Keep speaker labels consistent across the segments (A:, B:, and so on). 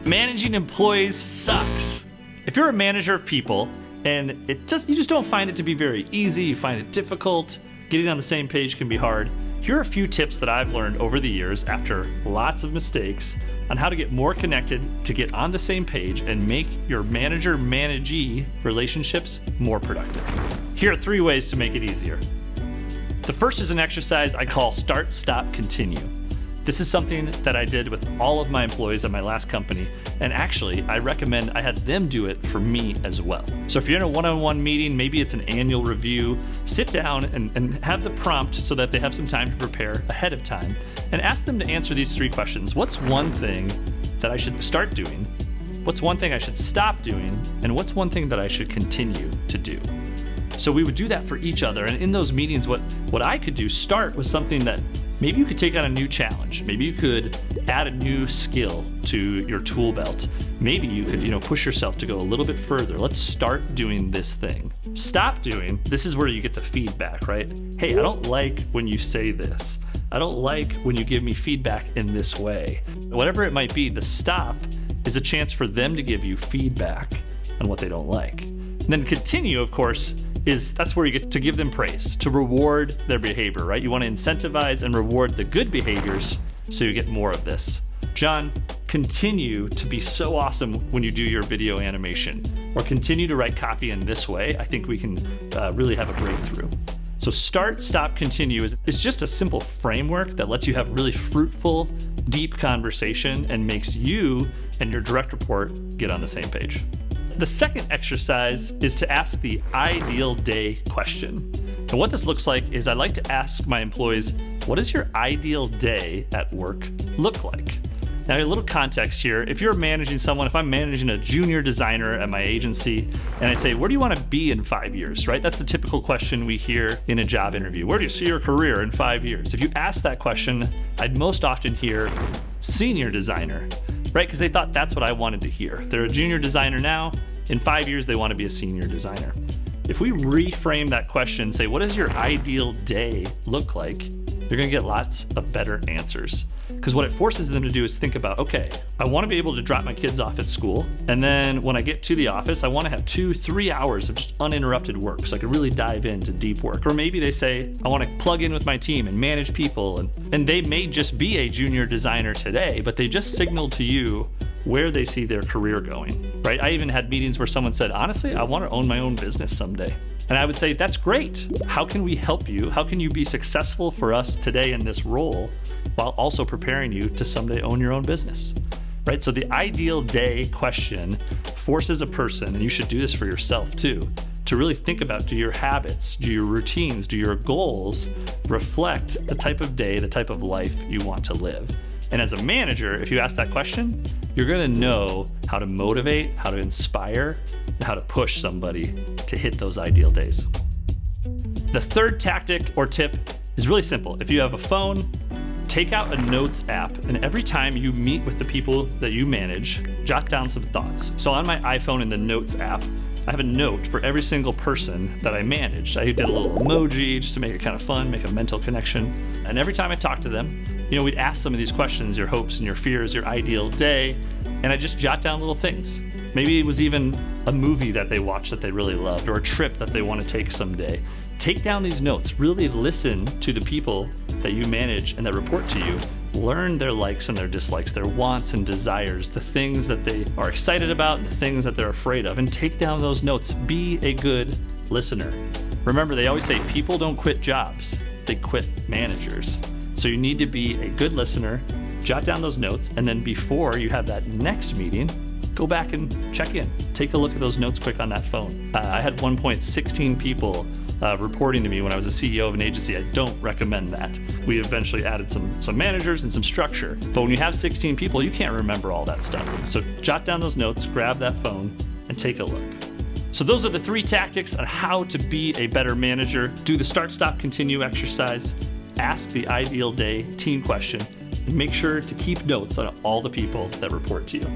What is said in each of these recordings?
A: Managing employees sucks. If you're a manager of people and you just don't find it to be very easy, you find it difficult, getting on the same page can be hard, here are a few tips that I've learned over the years after lots of mistakes on how to get more connected, to get on the same page and make your manager-managee relationships more productive. Here are 3 ways to make it easier. The first is an exercise I call Start, Stop, Continue. This is something that I did with all of my employees at my last company, and actually I recommend I had them do it for me as well. So if you're in a one-on-one meeting, maybe it's an annual review, sit down and have the prompt so that they have some time to prepare ahead of time, and ask them to answer these 3 questions. What's one thing that I should start doing? What's one thing I should stop doing? And what's one thing that I should continue to do? So we would do that for each other, and in those meetings what I could do, start with something that maybe you could take on a new challenge. Maybe you could add a new skill to your tool belt. Maybe you could, push yourself to go a little bit further. Let's start doing this thing. Stop doing, this is where you get the feedback, right? Hey, I don't like when you say this. I don't like when you give me feedback in this way. Whatever it might be, the stop is a chance for them to give you feedback on what they don't like. And then continue, of course, that's where you get to give them praise, to reward their behavior, right? You want to incentivize and reward the good behaviors so you get more of this. John, continue to be so awesome when you do your video animation, or continue to write copy in this way. I think we can really have a breakthrough. So Start, Stop, Continue is just a simple framework that lets you have really fruitful, deep conversation and makes you and your direct report get on the same page. The second exercise is to ask the ideal day question. And what this looks like is I like to ask my employees, what does your ideal day at work look like? Now, a little context here. If you're managing someone, if I'm managing a junior designer at my agency, and I say, where do you want to be in 5 years, right? That's the typical question we hear in a job interview. Where do you see your career in 5 years? If you ask that question, I'd most often hear senior designer, right? Because they thought that's what I wanted to hear. They're a junior designer now. In 5 years, they want to be a senior designer. If we reframe that question, say, what does your ideal day look like? You're going to get lots of better answers. Because what it forces them to do is think about, okay, I want to be able to drop my kids off at school. And then when I get to the office, I want to have 2-3 hours of just uninterrupted work so I can really dive into deep work. Or maybe they say, I want to plug in with my team and manage people. And they may just be a junior designer today, but they just signaled to you where they see their career going, right? I even had meetings where someone said, honestly, I want to own my own business someday. And I would say, that's great. How can we help you? How can you be successful for us today in this role while also preparing you to someday own your own business, right? So the ideal day question forces a person, and you should do this for yourself too, to really think about, do your habits, do your routines, do your goals reflect the type of day, the type of life you want to live? And as a manager, if you ask that question, you're going to know how to motivate, how to inspire, and how to push somebody to hit those ideal days. The third tactic or tip is really simple. If you have a phone, take out a notes app, and every time you meet with the people that you manage, jot down some thoughts. So on my iPhone in the Notes app, I have a note for every single person that I managed. I did a little emoji just to make it kind of fun, make a mental connection. And every time I talked to them, we'd ask some of these questions, your hopes and your fears, your ideal day, and I just jot down little things. Maybe it was even a movie that they watched that they really loved, or a trip that they want to take someday. Take down these notes, really listen to the people that you manage and that report to you. Learn their likes and their dislikes, their wants and desires, the things that they are excited about and the things that they're afraid of, and take down those notes. Be a good listener. Remember, they always say people don't quit jobs, they quit managers. So you need to be a good listener, jot down those notes, and then before you have that next meeting, go back and check in. Take a look at those notes quick on that phone. I had 1 point 16 people reporting to me when I was a CEO of an agency. I don't recommend that. We eventually added some managers and some structure. But when you have 16 people, you can't remember all that stuff. So jot down those notes, grab that phone, and take a look. So those are the 3 tactics on how to be a better manager. Do the Start, Stop, Continue exercise, ask the ideal day team question, and make sure to keep notes on all the people that report to you.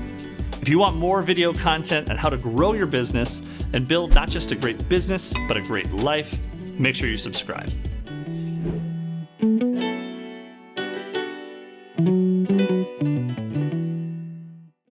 A: If you want more video content on how to grow your business and build not just a great business, but a great life, make sure you subscribe.